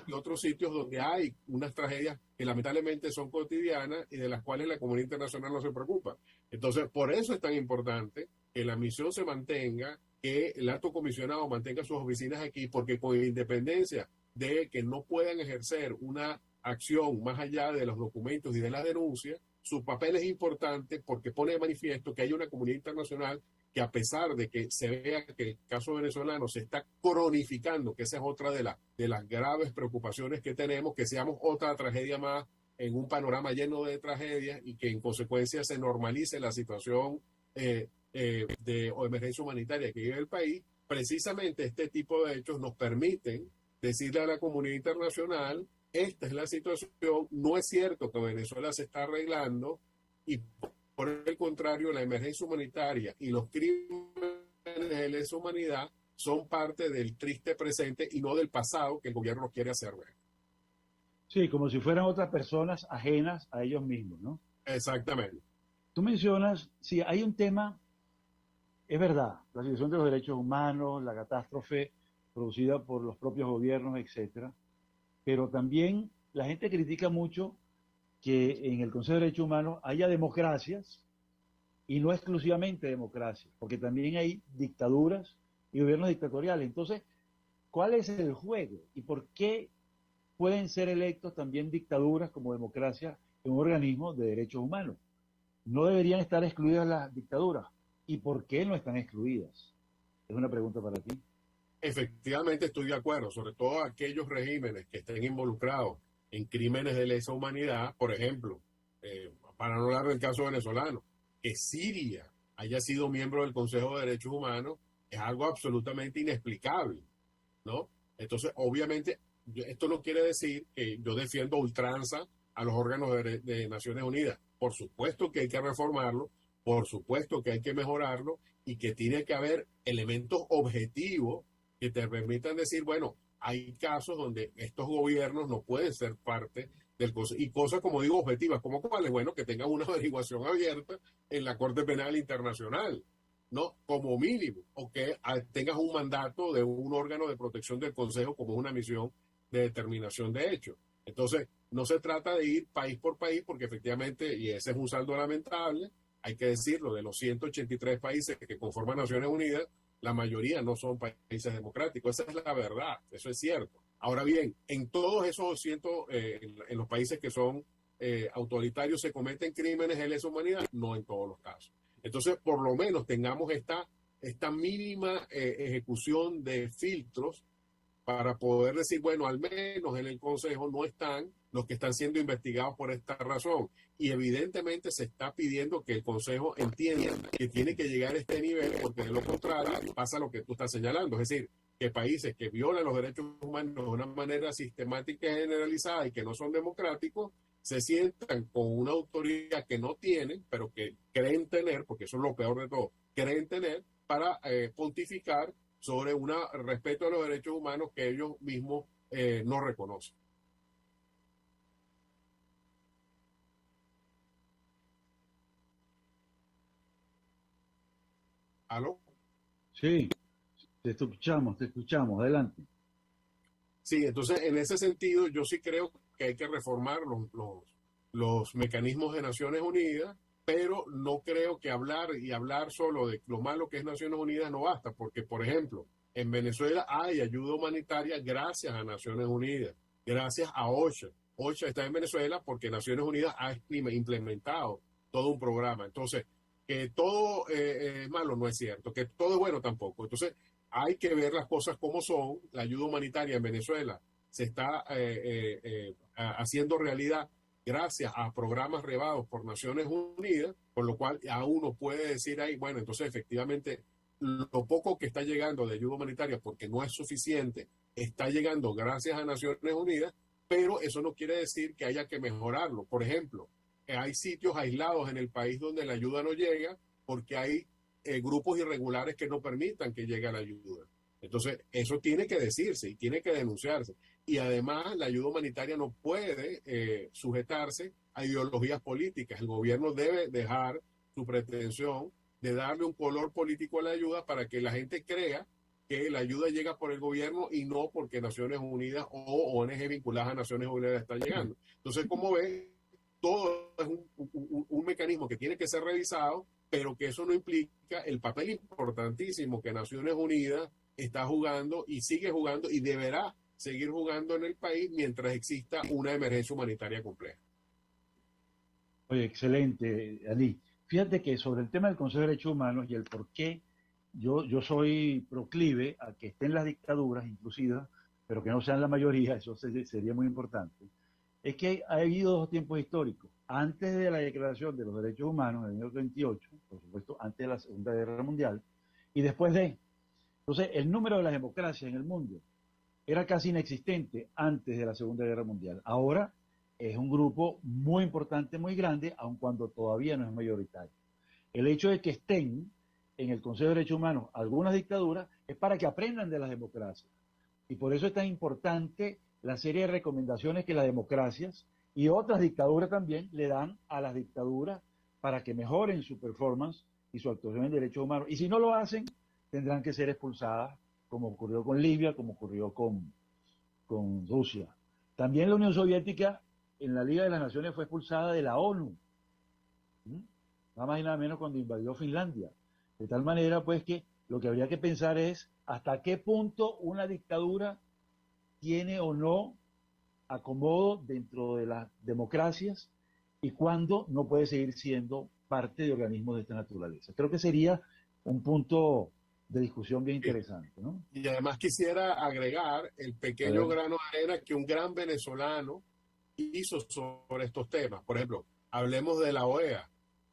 de otros sitios donde hay unas tragedias que lamentablemente son cotidianas y de las cuales la comunidad internacional no se preocupa. Entonces, por eso es tan importante que la misión se mantenga, que el alto comisionado mantenga sus oficinas aquí, porque con independencia de que no puedan ejercer una acción más allá de los documentos y de las denuncias, su papel es importante porque pone de manifiesto que hay una comunidad internacional que, a pesar de que se vea que el caso venezolano se está cronificando, que esa es otra de las graves preocupaciones que tenemos, que seamos otra tragedia más en un panorama lleno de tragedias y que en consecuencia se normalice la situación de emergencia humanitaria que vive el país. Precisamente este tipo de hechos nos permiten decirle a la comunidad internacional: esta es la situación, no es cierto que Venezuela se está arreglando, y por el contrario, la emergencia humanitaria y los crímenes de lesa humanidad son parte del triste presente y no del pasado que el gobierno quiere hacer ver. Sí, como si fueran otras personas ajenas a ellos mismos, ¿no? Exactamente. Tú mencionas, sí, hay un tema, es verdad, la situación de los derechos humanos, la catástrofe producida por los propios gobiernos, etcétera, pero también la gente critica mucho que en el Consejo de Derechos Humanos haya democracias y no exclusivamente democracias, porque también hay dictaduras y gobiernos dictatoriales. Entonces, ¿cuál es el juego? ¿Y por qué pueden ser electos también dictaduras como democracia en un organismo de derechos humanos? ¿No deberían estar excluidas las dictaduras? ¿Y por qué no están excluidas? Es una pregunta para ti. Efectivamente estoy de acuerdo, sobre todo aquellos regímenes que estén involucrados en crímenes de lesa humanidad, por ejemplo, para no hablar del caso venezolano, que Siria haya sido miembro del Consejo de Derechos Humanos, es algo absolutamente inexplicable, ¿no? Entonces, obviamente, esto no quiere decir que yo defiendo a ultranza a los órganos de Naciones Unidas. Por supuesto que hay que reformarlo, por supuesto que hay que mejorarlo y que tiene que haber elementos objetivos que te permitan decir, bueno, hay casos donde estos gobiernos no pueden ser parte del Consejo, y cosas, como digo, objetivas, como cuáles, bueno, que tengan una averiguación abierta en la Corte Penal Internacional, ¿no? Como mínimo, o que tengas un mandato de un órgano de protección del Consejo como una misión de determinación de hechos. Entonces, no se trata de ir país por país, porque efectivamente, y ese es un saldo lamentable, hay que decirlo, de los 183 países que conforman Naciones Unidas, la mayoría no son países democráticos. Esa es la verdad, eso es cierto. Ahora bien, en todos esos en los países que son autoritarios se cometen crímenes de lesa humanidad, no en todos los casos. Entonces, por lo menos tengamos esta mínima ejecución de filtros para poder decir, bueno, al menos en el Consejo no están los que están siendo investigados por esta razón. Y evidentemente se está pidiendo que el Consejo entienda que tiene que llegar a este nivel, porque de lo contrario pasa lo que tú estás señalando. Es decir, que países que violan los derechos humanos de una manera sistemática y generalizada y que no son democráticos, se sientan con una autoridad que no tienen, pero que creen tener, porque eso es lo peor de todo, creen tener para pontificar sobre un respeto a los derechos humanos que ellos mismos no reconocen. ¿Aló? Sí, te escuchamos, adelante. Sí, entonces en ese sentido yo sí creo que hay que reformar los mecanismos de Naciones Unidas, pero no creo que hablar solo de lo malo que es Naciones Unidas no basta, porque por ejemplo, en Venezuela hay ayuda humanitaria gracias a Naciones Unidas, gracias a OCHA. OCHA está en Venezuela porque Naciones Unidas ha implementado todo un programa. Entonces, que todo es malo no es cierto, que todo es bueno tampoco. Entonces, hay que ver las cosas como son. La ayuda humanitaria en Venezuela se está haciendo realidad gracias a programas rebados por Naciones Unidas, por lo cual a uno puede decir ahí, bueno, entonces efectivamente lo poco que está llegando de ayuda humanitaria, porque no es suficiente, está llegando gracias a Naciones Unidas, pero eso no quiere decir que haya que mejorarlo. Por ejemplo, hay sitios aislados en el país donde la ayuda no llega porque hay grupos irregulares que no permitan que llegue la ayuda. Entonces, eso tiene que decirse y tiene que denunciarse. Y además, la ayuda humanitaria no puede sujetarse a ideologías políticas. El gobierno debe dejar su pretensión de darle un color político a la ayuda para que la gente crea que la ayuda llega por el gobierno y no porque Naciones Unidas o ONG vinculadas a Naciones Unidas están llegando. Entonces, como ven, todo es un mecanismo que tiene que ser revisado, pero que eso no implica el papel importantísimo que Naciones Unidas está jugando y sigue jugando y deberá seguir jugando en el país mientras exista una emergencia humanitaria compleja. Oye, excelente, Ali. Fíjate que sobre el tema del Consejo de Derechos Humanos y el por qué yo soy proclive a que estén las dictaduras inclusivas, pero que no sean la mayoría, eso sería muy importante, es que ha habido dos tiempos históricos. Antes de la Declaración de los Derechos Humanos, en el año 38, por supuesto, antes de la Segunda Guerra Mundial, y después de. Entonces, el número de las democracias en el mundo era casi inexistente antes de la Segunda Guerra Mundial. Ahora es un grupo muy importante, muy grande, aun cuando todavía no es mayoritario. El hecho de que estén en el Consejo de Derechos Humanos algunas dictaduras es para que aprendan de las democracias. Y por eso es tan importante la serie de recomendaciones que las democracias y otras dictaduras también le dan a las dictaduras para que mejoren su performance y su actuación en derechos humanos. Y si no lo hacen, tendrán que ser expulsadas, como ocurrió con Libia, como ocurrió con Rusia. También la Unión Soviética en la Liga de las Naciones fue expulsada de la ONU, nada más y nada menos cuando invadió Finlandia. De tal manera, pues, que lo que habría que pensar es hasta qué punto una dictadura tiene o no acomodo dentro de las democracias y cuándo no puede seguir siendo parte de organismos de esta naturaleza. Creo que sería un punto de discusión bien interesante, ¿no? Y además quisiera agregar el pequeño grano de arena que un gran venezolano hizo sobre estos temas. Por ejemplo, hablemos de la OEA.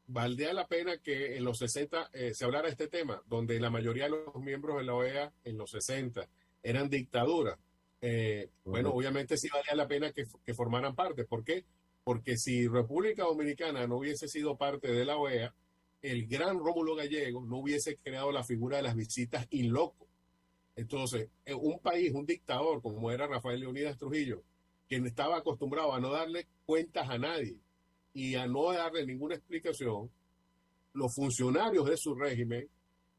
Valdría la pena que en los 60 se hablara de este tema, donde la mayoría de los miembros de la OEA en los 60 eran dictaduras. Bueno, obviamente sí valía la pena que formaran parte. ¿Por qué? Porque si República Dominicana no hubiese sido parte de la OEA, el gran Rómulo Gallego no hubiese creado la figura de las visitas in loco. Entonces, un país, un dictador como era Rafael Leónidas Trujillo, quien estaba acostumbrado a no darle cuentas a nadie y a no darle ninguna explicación, los funcionarios de su régimen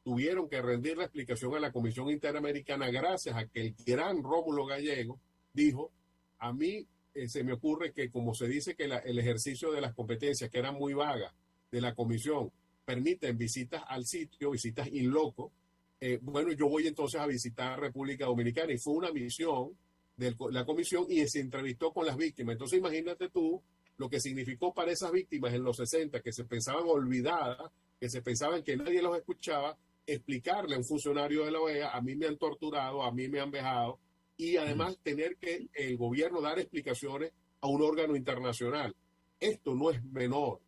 tuvieron que rendir la explicación a la Comisión Interamericana gracias a que el gran Rómulo Gallego dijo, a mí se me ocurre que como se dice que el ejercicio de las competencias, que eran muy vagas, de la comisión, permiten visitas al sitio, visitas in loco, bueno, yo voy entonces a visitar República Dominicana, y fue una misión de la comisión y se entrevistó con las víctimas. Entonces imagínate tú lo que significó para esas víctimas en los 60, que se pensaban olvidadas, que se pensaban que nadie los escuchaba, explicarle a un funcionario de la OEA, a mí me han torturado, a mí me han vejado, y además tener que el gobierno dar explicaciones a un órgano internacional. Esto no es menor.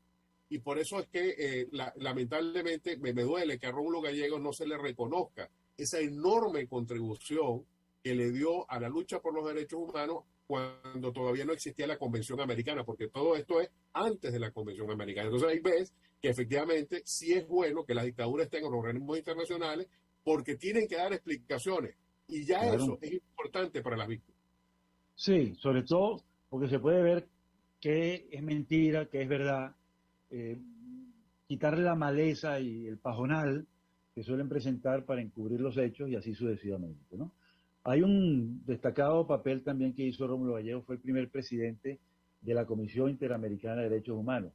Y por eso es que lamentablemente me duele que a Rómulo Gallegos no se le reconozca esa enorme contribución que le dio a la lucha por los derechos humanos cuando todavía no existía la Convención Americana, porque todo esto es antes de la Convención Americana. Entonces ahí ves que efectivamente sí es bueno que la dictadura esté en los organismos internacionales porque tienen que dar explicaciones. Y ya claro, eso es importante para las víctimas. Sí, sobre todo porque se puede ver qué es mentira, qué es verdad. Quitarle la maleza y el pajonal que suelen presentar para encubrir los hechos y así sucesivamente, ¿no? Hay un destacado papel también que hizo Rómulo Gallegos, fue el primer presidente de la Comisión Interamericana de Derechos Humanos.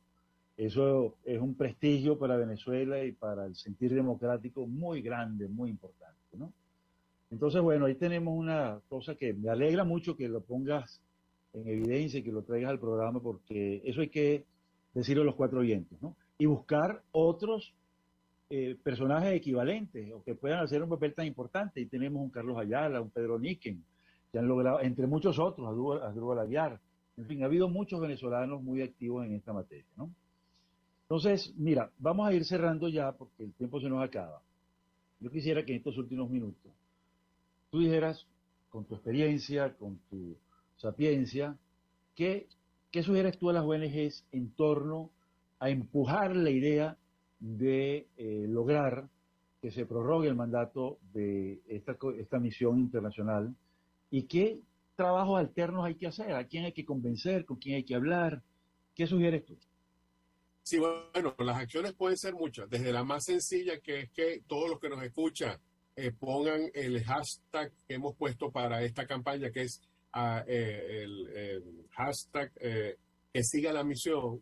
Eso es un prestigio para Venezuela y para el sentir democrático muy grande, muy importante, ¿no? Entonces, bueno, ahí tenemos una cosa que me alegra mucho que lo pongas en evidencia y que lo traigas al programa, porque eso hay que decirlo a los cuatro vientos, ¿no? Y buscar otros personajes equivalentes o que puedan hacer un papel tan importante. Y tenemos un Carlos Ayala, un Pedro Níquem, que han logrado, entre muchos otros, Asdrúbal Aguiar. En fin, ha habido muchos venezolanos muy activos en esta materia, ¿no? Entonces, mira, vamos a ir cerrando ya porque el tiempo se nos acaba. Yo quisiera que en estos últimos minutos tú dijeras, con tu experiencia, con tu sapiencia, ¿qué sugieres tú a las ONGs en torno a empujar la idea de lograr que se prorrogue el mandato de esta misión internacional? ¿Y qué trabajos alternos hay que hacer? ¿A quién hay que convencer? ¿Con quién hay que hablar? ¿Qué sugieres tú? Sí, bueno, las acciones pueden ser muchas, desde la más sencilla, que es que todos los que nos escuchan pongan el hashtag que hemos puesto para esta campaña, que es el hashtag que siga la misión,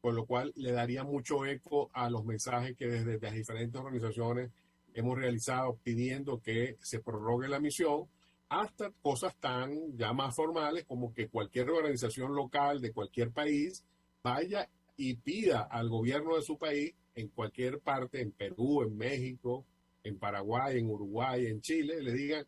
con lo cual le daría mucho eco a los mensajes que desde las diferentes organizaciones hemos realizado pidiendo que se prorrogue la misión, hasta cosas tan ya más formales como que cualquier organización local de cualquier país vaya y pida al gobierno de su país en cualquier parte, en Perú, en México, en Paraguay, en Uruguay, en Chile, le digan: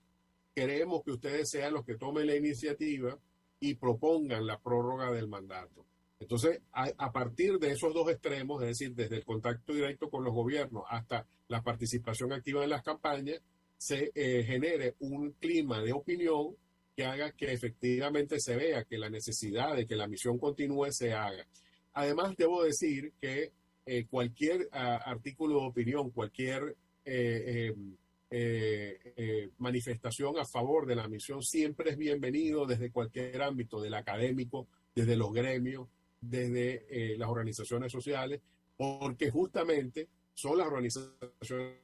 queremos que ustedes sean los que tomen la iniciativa y propongan la prórroga del mandato. Entonces, a partir de esos dos extremos, es decir, desde el contacto directo con los gobiernos hasta la participación activa en las campañas, se genere un clima de opinión que haga que efectivamente se vea que la necesidad de que la misión continúe se haga. Además, debo decir que cualquier artículo de opinión, cualquier manifestación a favor de la misión siempre es bienvenido desde cualquier ámbito, del académico, desde los gremios, desde las organizaciones sociales, porque justamente son las organizaciones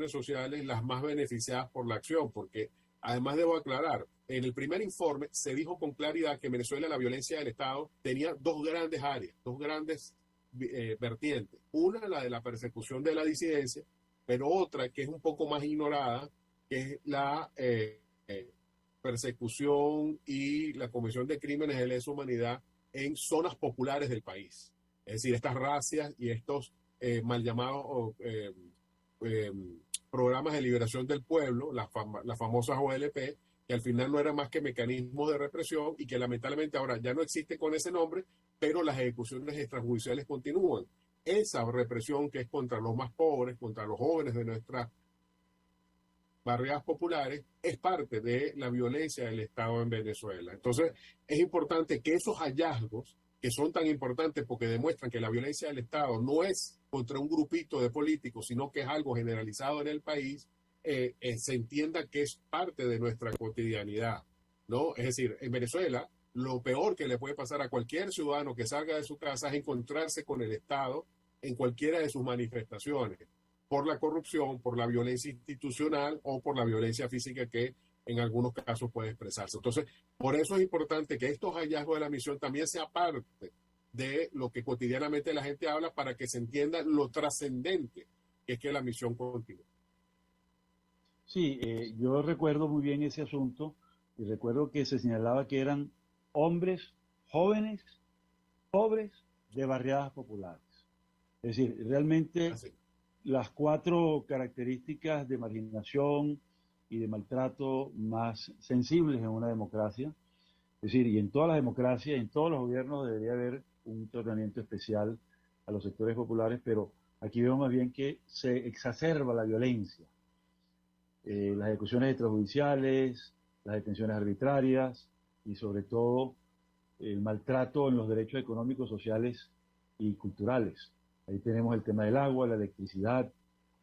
sociales las más beneficiadas por la acción, porque además debo aclarar, en el primer informe se dijo con claridad que en Venezuela la violencia del Estado tenía dos grandes áreas, dos grandes vertientes. Una, la de la persecución de la disidencia, pero otra que es un poco más ignorada, que es la persecución y la comisión de crímenes de lesa humanidad en zonas populares del país. Es decir, estas racias y estos mal llamados programas de liberación del pueblo, las famosas OLP, que al final no eran más que mecanismos de represión y que lamentablemente ahora ya no existen con ese nombre, pero las ejecuciones extrajudiciales continúan. Esa represión que es contra los más pobres, contra los jóvenes de nuestras barriadas populares, es parte de la violencia del Estado en Venezuela. Entonces, es importante que esos hallazgos, que son tan importantes porque demuestran que la violencia del Estado no es contra un grupito de políticos, sino que es algo generalizado en el país, se entienda que es parte de nuestra cotidianidad, ¿no? Es decir, en Venezuela, lo peor que le puede pasar a cualquier ciudadano que salga de su casa es encontrarse con el Estado en cualquiera de sus manifestaciones, por la corrupción, por la violencia institucional o por la violencia física que en algunos casos puede expresarse. Entonces, por eso es importante que estos hallazgos de la misión también sean parte de lo que cotidianamente la gente habla, para que se entienda lo trascendente que es que la misión continúe. Sí, yo recuerdo muy bien ese asunto y recuerdo que se señalaba que eran hombres jóvenes, pobres, de barriadas populares. Es decir, realmente Así. las 4 características de marginación y de maltrato más sensibles en una democracia. Es decir, y en todas las democracias, en todos los gobiernos debería haber un tratamiento especial a los sectores populares, pero aquí vemos más bien que se exacerba la violencia. Las ejecuciones extrajudiciales, las detenciones arbitrarias y sobre todo el maltrato en los derechos económicos, sociales y culturales. Ahí tenemos el tema del agua, la electricidad,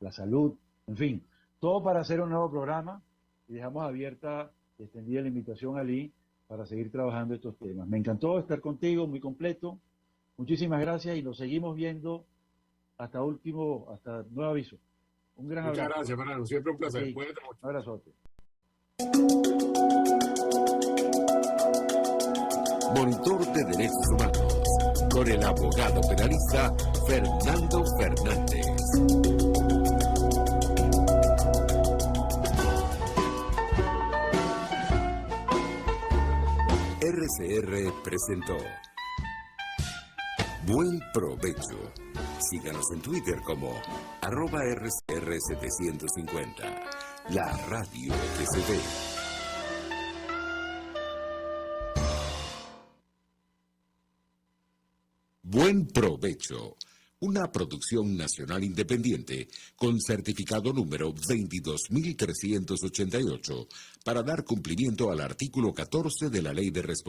la salud, en fin, todo para hacer un nuevo programa, y dejamos abierta y extendida la invitación a Ali para seguir trabajando estos temas. Me encantó estar contigo, muy completo. Muchísimas gracias y nos seguimos viendo hasta nuevo aviso. Un gran abrazo. Muchas gracias, Fernando. Siempre un placer. Sí, Cuídate mucho. un abrazote. Monitor de Derechos Humanos, con el abogado penalista Fernando Fernández. RCR presentó Buen Provecho. Síganos en Twitter como @RCR750, la radio que se ve. Buen Provecho, una producción nacional independiente con certificado número 22.388 para dar cumplimiento al artículo 14 de la Ley de Responsabilidad